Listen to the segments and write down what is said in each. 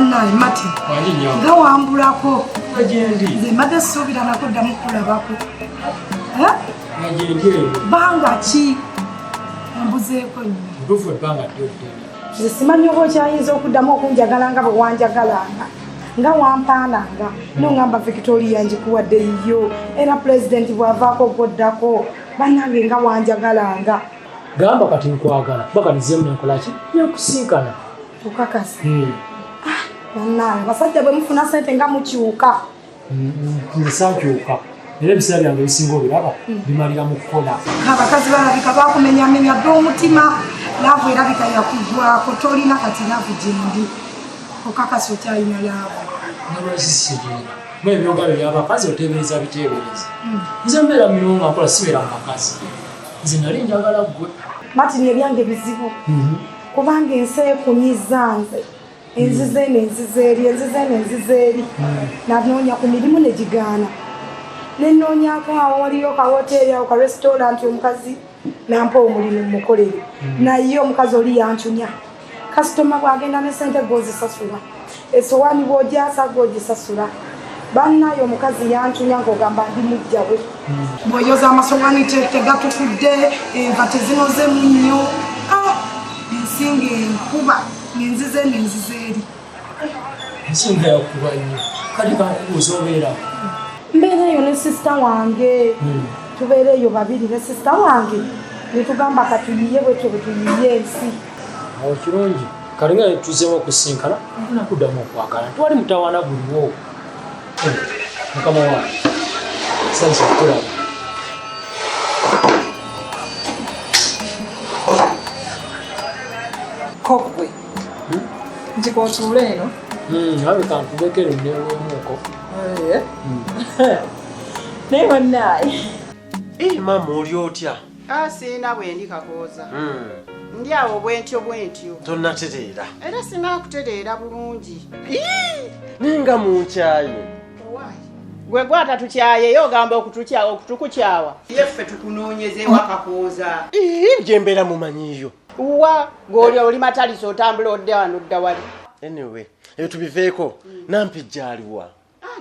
Bannaye Mati. Nga wambulako. Nze mbadde suubira nakuddamu kulabako. Banga ki? Mbuzeeko nnyo. Ntuufu ebbanga ddyo. Nze simanyi oba okyayinza okuddamu okunjagala nga bwe wanjagalanga. Nga wampaananga. N'ongamba Victoria njikuwadde yo. Era Pulezidenti bw'avaako gwoddako. Bannange nga wanjagalanga. Gamba kati nkwagala. Bakanizeemu nenkolaki? Nekusinkana. Okakasa. Bannaye basajja bwe mufuna ssente nga mukyuka. Nze saakyuka. Era ebiseera byange ebisinga obiraba bimalira mu kukola. Abakazi balabika bakumenyamenya dde omutima. Laavu erabika yakugwako tolina kati laavu gyendi. Okakasa okyalina laavu. Nalwaki sikirinda. Mu ebyogalo by'abakazi oteebereza biteebereza. Nze mbeera muno nga nkola sibeera mu bakazi. Nze nali njagala ggwe. Mati ebyange bizibu. Kubanga ensi ekunyiza nze. Enzize eri. Nanoonya ku mirimu ne gigaana. Nenoonyako awo waliyo ka hoteri awo ka restaurant omukazi nampa omulimu mukolere. Naye omukazi oli yancunya. Kasitoma bwagenda ne ssente gozisasula. Esowaani bw'ogyasa gwogisasula. Bannaye omukazi yancunya ng'ogamba ndi mujjawe. Bw'oyoza amasowaani tegatukudde, enva tezinozemu nnyo. Ensinga enkuba nenzize eri. Ensinga yakuba nnyo. Kati kankubuuza obeera. Mbeereyo ne sisita wange. Tubeereyo babiri ne sisita wange. Ne tugamba katuyiye bwetyo bwe tuyiye ensi. Awo kirungi. Kale nga tuzeemu okusinkana, nakuddamu okwagala. Twali mutawaana buliwo. Mukama wange. Sanyusa okulaba. Kokwe. Nti otuule eno? Abe kankubekere neweemuuko. Naye bannaye. Mama oli otya? Siina bwendi Kakooza. Ndi awo bwentyo. Tonnatereera. Era sinaakutereera bulungi. Ninga munkyaye. Gwe gwata tukyayeyo ogamba okutukukyawa. Yeffe tukunoonyezeewa Kakooza. Bye mbeera mumanyiiyo. G'oli oli matalisa otambula odde wano dda wali. Anyway, ebyo tubiveeko. Nampijja aliwa?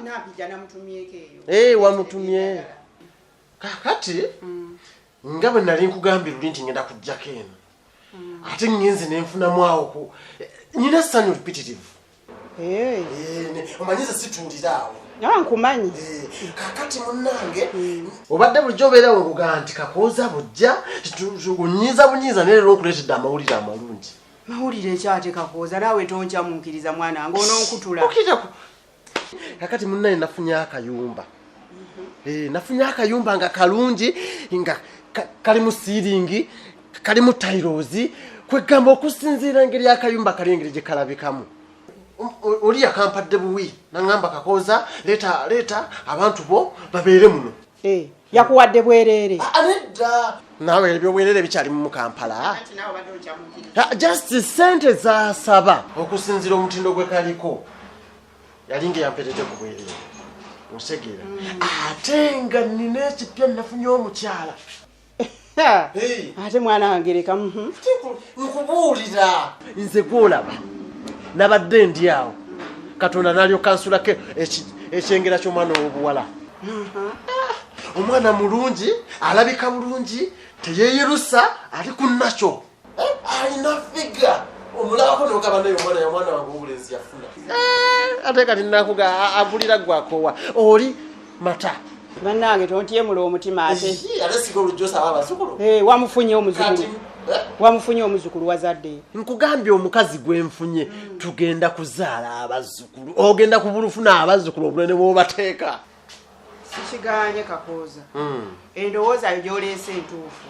Nampijja namutumyeko eyo. Wamutumye. Kakati nga bwe nali nkugambye luli nti ngenda kujjako eno. Ate ngenze nenfunamu awo nyina ssanyu repetitive. Omanyiza situulira awo. Nkumanyi. Kakati munnange obadde bulijjo obeerawo ngugaa nti Kakooza bujja bunyiiza naye leero nkuleetedde amawulire amalungi. Mawulire ekyate Kakooza naawe tonkyamunkiriza mwana wange onoonkutula. Kakati munnange nafunye akayumba. Nafunye akayumba nga kalungi nga kalimu siiringi kalimu tairozi kwegamba okusinziira engeri akayumba kali engeri gye kalabikamu. Oli yakampadde buwi nangamba Kakooza leeta abantu bo babeere muno. Yakuwadde bwereere. Nedda naawe ebyobwereere bikyali mu Kampala. Just sente zasaba okusinziira omutindo gwe kaliko yali nga yampetedde ku bwereere. Osegeera. Ate nga nina ekipya nafunye omukyala. Ate mwana wange leka. Nkubuulira nze gwolaba nabadde ndi awo Katonda n'alyoka ansulako ekyengera ky'omwana ow'obuwala. Omwana mulungi alabika bulungi teyeeyerusa ali ku nakyo alina figa omulabako n'ogaba naye omwana wange ow'obulenzi yafuna. Ate kati nakuga abulira gwakoowa oli mata. Bannange tontyemula omutima ate. Ate siga olujjosa abazukulu. Wamufunye omuzukulu wazadde. Nkugambye omukazi gwe nfunye tugenda kuzaala abazzukulu. Ogenda kubulufuna abazzukulu obulene bw'obateeka. Sikiganye Kakooza. Endowooza yo gy'oleese entuufu.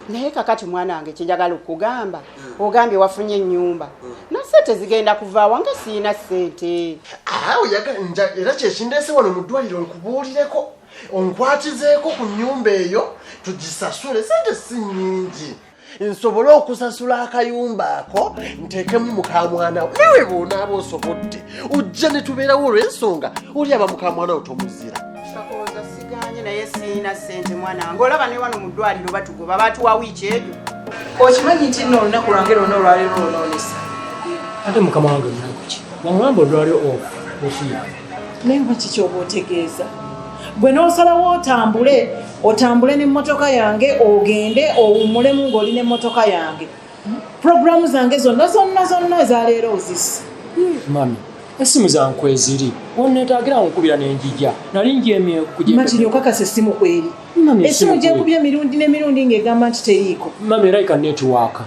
Naye kakati mwana wange kyenjagala okugamba ogambye wafunye ennyumba. Na ssente zigenda kuvaawa nga siina ssente. Era kyekindeese wano mu ddwaliro nkubuulireko onkwatizeeko ku nnyumba eyo tugisasule ssente si nnyingi. Nsobole okusasula akayumba ako nteekemu mukamwana we nawe bw'onaaba osobodde ojja ne tubeerawo olw'ensonga oli aba mukamwana we tomuzira. Kakooza siganye naye siina ssente mwana wange olaba ne wano mu ddwaliro batugoba batuwa wiiki ebyo. Okimanyi nti nno olunaku lwange lwonna olwaleero olwonoonesa. Ate mukama wange lunaku ki? bamwamba odwalyo off ofiya naye nga kiki oba otegeeza bwe n'osalawo otambule n'emmotoka yange ogende owummulemu ng'oli n'emmotoka yange puroguramu zange zonna ezaleero ozisa mami essimu zankwe eziri onneetaagira nkubira n'enjija nali njemye makiri okakasa essimu kweri essimu gyenkubye emirundi n'emirundi ng'egamba nti teriiko mami erayika netiwaaka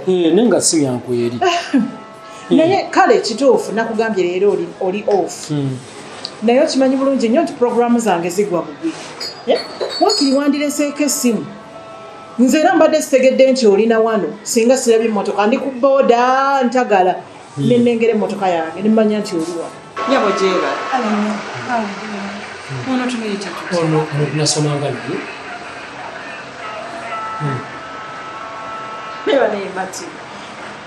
naye nga ssimu yankweri naye kale kituufu nakugambye leero oli off naye okimanyi bulungi nnyo nti puroguramu zange zigwa bugwi wakiri wandireseeko essimu nze era mbadde sitegedde nti olina wano singa sirabye emmotoka ndi ku booda ntagala nenengera emmotoka yange nemanya nti oli wano nyabo gyebala ono tumuyita ono nasomanga naye neba naye mati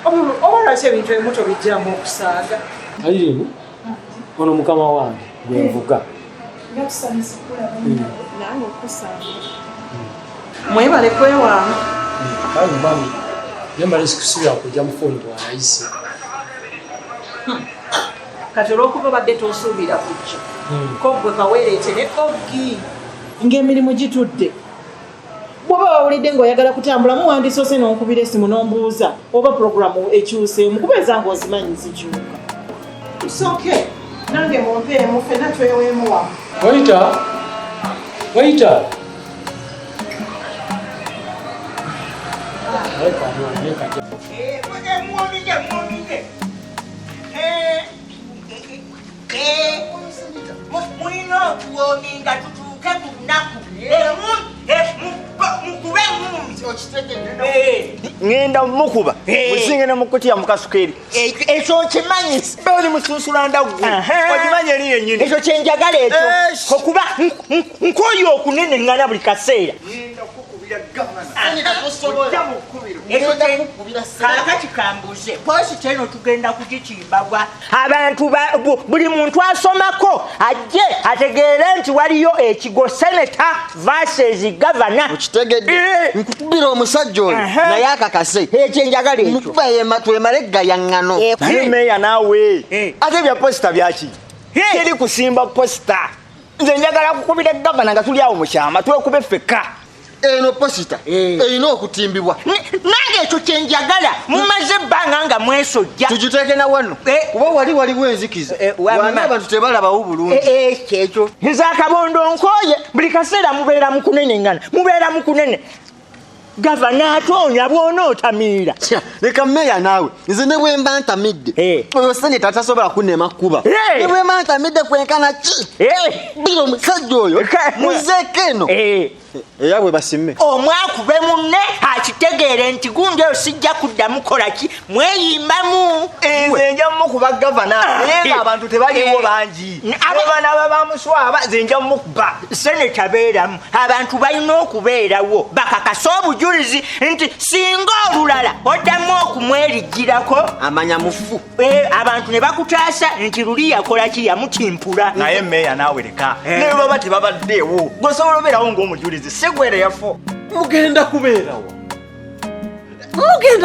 oba lwaki ebintu ebimu tobijjamu okusaaga alirimu ono mukama wange gwenvuga nange okusaaga mwebale kwewaana ayi mami yembale sikusubira kujja mu foni twalayise kati olwokuba badde tosuubira kujja koggwe kaweereete ne oggi ng'emirimu gitudde bw'oba wawulidde ng'oyagala kutambula muwandisoose n'onkubira essimu n'ombuuza oba puroguramu ekyuseemu kubeeza ng'ozimanyi zikyuka soke nange mumpeemu ffenna tweweemu wamu wayita mulina okuwominga tutuuke ku lunaku mukube ngenda mukuba musinge nemukutya mukasukeri ekyo kimanyi bali musunsulanda gwe okimanyi eri yenyini ekyo kyenjagala ekyo okuba nkoyo okunene ngana buli kaseera kakati kambuze posita eno tugenda kugikimbawa abantu buli muntu asomako ajje ategeere nti waliyo ekigo seneta versus gavana okitegedde nkukubira omusajja oyo naye akakase ekyenjagala ekyo mukuba twemale gayaŋŋano naye meeya naawe ate bya posita byaki teri kusimba posita nze njagala kukubira gavana nga tuli awo mu kyama twekube ffekka eno posita erina okutimbibwa nange ekyo kyenjagala mumaze ebbanga nga mwesojja tugiteeke na wano kuba waliwo enzikiza wana abantu tebalabawo bulungi ekyo nze akabondo nkooye buli kaseera mubeera mukunenengana mubeera mukunene gavana atoonya bw'onootamiira leka mmeeya naawe nze ne bwemba ntamidde oyo seneta tasobola kunema kuba ne bwemba ntamidde kwenkana ki bira omusajja oyo muzeeko eno era bwe basimme omwakube munne akitegeere nti gundi eyo sijja kuddamu kola ki mweyimbamu nze nja mukuba gavana naye ng'abantu tebaliwo bangi abana babamuswaba nze nja mukuba seneta beeramu abantu balina okubeerawo bakakasa obujulizi nti singa olulala oddamu okumwerijjirako amanya mufu abantu ne bakutaasa nti luli yakola ki yamutimpula naye mmeeya naawe leka ne baba tebabaddeewo gwosobola obeerawo ng'omujulizi sigwere yafo mugenda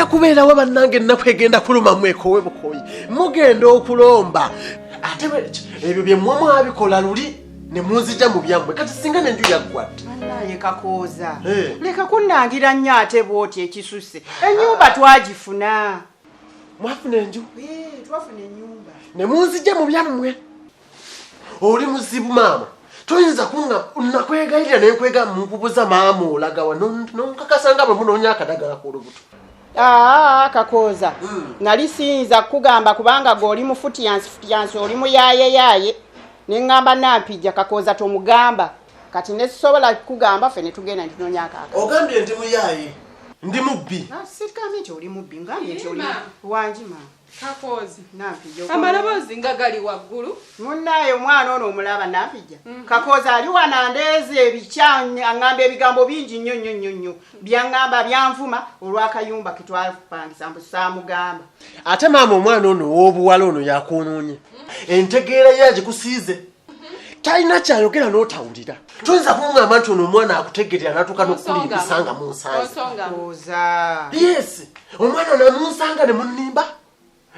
kubeerawo bannange ennaku egenda kuluma mwekowe bukoyi mugenda okulomba ate ebyo bye mmwe mwabikola luli ne munzija mu byammwe kati singa nenju yaggwadde naye kakooza leka kunnangira nnyo ate bwoti ekisusse ennyumba twagifuna mwafuna enju twafuna ennyumba ne munzija mu byammwe oli muzibu maama toyinza nakwegayirira nenkwega munkubuza maama olagawa nonkakasanga bwe munoonya akadagala k'olubuto kakooza nali siyinza kukugamba kubanga gweoli mu futiyansi oli mu yaaye neŋŋamba nampijja kakooza tomugamba kati nesisobola kukugamba ffe ne tugenda ntinoonya akaka ogambye ndi muyaaye ndi mubbi sigambe nti oli mubbi ngambye nti oli wangi maama Kakoozi nampijja amaloboozi nga gali waggulu munnaye omwana ono omulaba nampijja kakooza ali wanandeeze ebikya aŋŋamba ebigambo bingi nnyo byaŋŋamba byanvuma olw'akayumba ketwapangisa mbu saamugamba ate maama omwana ono ow'obuwala ono yakwonoonye entegeera ye agikusiize talina kyayogera n'otawulira toyinza kumuŋŋamba nti ono omwana akutegerera natuuka n'okukulimbisa nga munsanze kakooza yes omwana ono amunsanga ne munnimba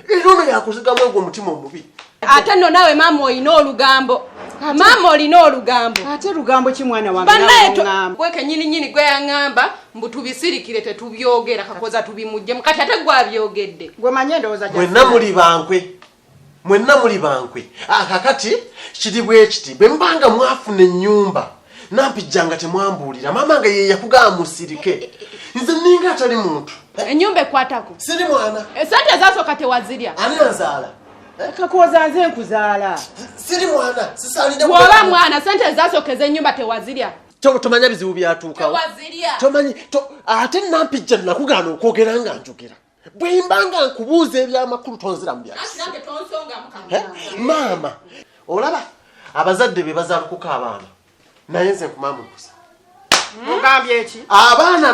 Erono yakuzigamu ngo mutima omubi. Ate nno nawe mama olina olugambo. Mama olina olugambo. Ate lugambo ki mwana wange nawe gweke nyini gwe yaŋŋamba mbu tubisirikire tetubyogera kakoza tubimujje kati ate gwabyogedde. Gwe manye ndowooza gya. Mwenna muli bankwe. Kakati kiri bwe kiti bwe mbanga mwafuna ennyumba. Nampijjanga temwambuulira. Mama nga ye yakugamba musirike. Nze ninga atali muntu. Ennyumba ekwatako. Siri mwana. Esente zasooka tewazirya. Ani azaala? Kakoza nze nkuzaala. Siri mwana. Sisalinde bw'oba mwana sente zasooka ez'ennyumba tewazirya. Tomanya bizibu byatuukawo. Tewazirya. Tomanyi ate nampijja nakugaana okwogera nga njogera. Bwe mbanga nkubuuza ebyamakulu tonzira mu byasi. Nange tonsonga mukama. Maama, olaba abazadde be bazaalukuka abaana. Naye nze nkumaamukusa. Mugambye eki? Abaana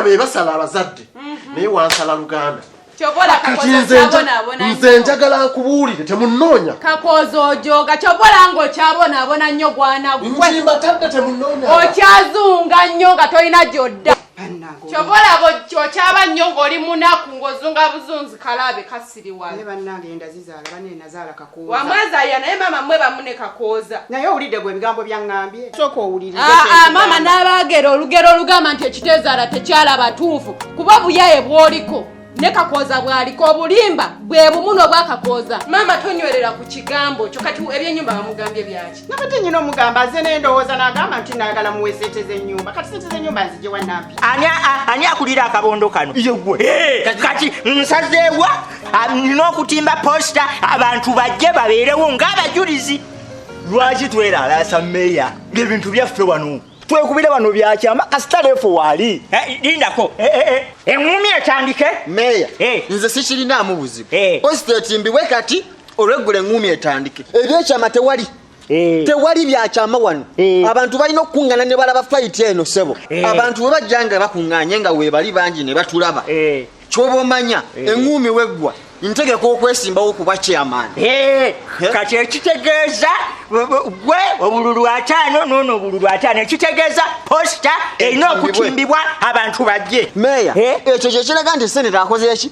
be basala abazadde. Naye wansala Luganda. Kyobola kakoza kyabona. Nze njagala nkubuulire temunnoonya. Kakoza ojoga kyobola ngo kyabona nnyo gwana gwe. Nzimba tadde temunnoonya. Okyazunga nnyo nga tolina gyodda. Kyobola kyaba nnyo ng'oli munaku ng'ozunga buzunzi kalabe kasiri wala. Ne bannange ndazizaala banne nazaala Kakoza. Wamwazaalira naye mama mmwe bamune Kakoza. Naye owulidde gwe ebigambo byaŋŋambye. Sooka owulirize. Mama n'abaagera olugero olugamba nti ekiteezaala tekyalaba tuufu kuba buyaye bw'oliko. Ne Kakoza bwaliko obulimba bwe bumuno bwa Kakoza. Mama tonywerera ku kigambo kyo kati ebyennyumba bamugambye byaki. Nabate nyina omugamba aze n'endowooza n'agamba nti naagala muwe sente z'ennyumba. Kati sente z'ennyumba nzije wa Nampi. Ani akulira akabondo kano? Kati nsazeewa nina okutimba posita abantu bajje babeerewo ng'abajulizi. Lwaki tweralaasa mmeeya ng'ebintu byaffe wano twekubire bano byakyama kasitaleefo waali lindako eŋŋumi etandike meeya nze sikirinaamu buzibu posita etimbibwe kati olweggula eŋŋumi etandike ebyekyama tewali byakyama wano abantu balina okukuŋŋana ne balaba fayiti eno sebo abantu bwe bajja nga bakuŋŋaanye nga weebali bangi ne batulaba kyoba omanya eŋŋumi weggwa ntegeka okwesimbawo kuba kyamaani kati ekitegeeza gwe obululu 5 noono obululu 5 ekitegeeza posita erina okutimbibwa abantu bajje meeya ekyo kyekiraga nti seneta akoze eki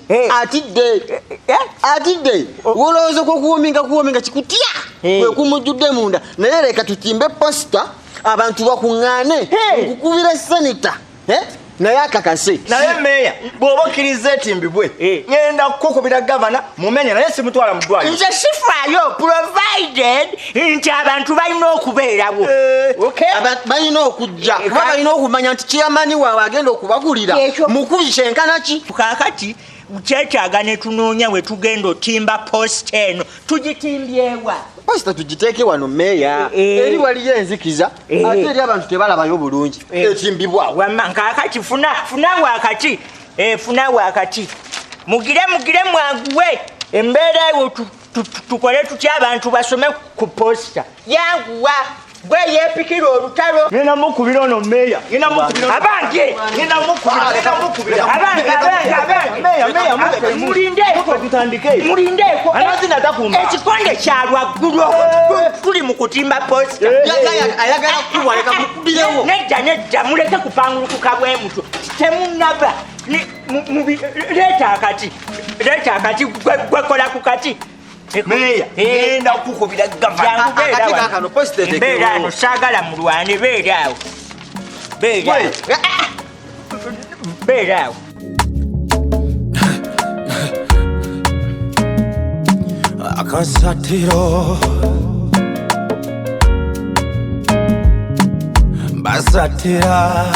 atidde wolowooza okuwuminga kikutya wekumujjudde munda naye leka tutimbe posita abantu bakuŋŋaane nkukubira seneta naye akakase naye meeya bw'oba okkiriza etimbibwe ngenda kukukubira gavana mumenye naye simutwala mu ddwaliro nze sifaayo provided nti abantu balina okubeerawo balina okujja kuba balina okumanya nti kiyamani waabwe agenda okubagulira mukubi kyenkana ki kaakati kyetaaga ne tunoonya we tugenda otimba posita eno tugitimbyewa posita tugiteeke wano meeya eri waliyo enzikiza ate eri abantu tebalabayo bulungi etimbibwawo kaakati funa wakati funa wakati mugire mwanguwe embeera ewo tukole tutya abantu basome ku posita yanguwa gwe yeepikira olutalo ngenda mukubira ono meeya abange mulindeeko ekikonde kya lwaggulu tuli mu kutimba posita ayagala kukubaleka mukubirewo nedda muleke kupangulukuka bwe mutyo temunaba leeta akati gwekola ku kati meeya ngenda kukubira gavana beera ano saagala mulwane beeraawo akasatiro basatira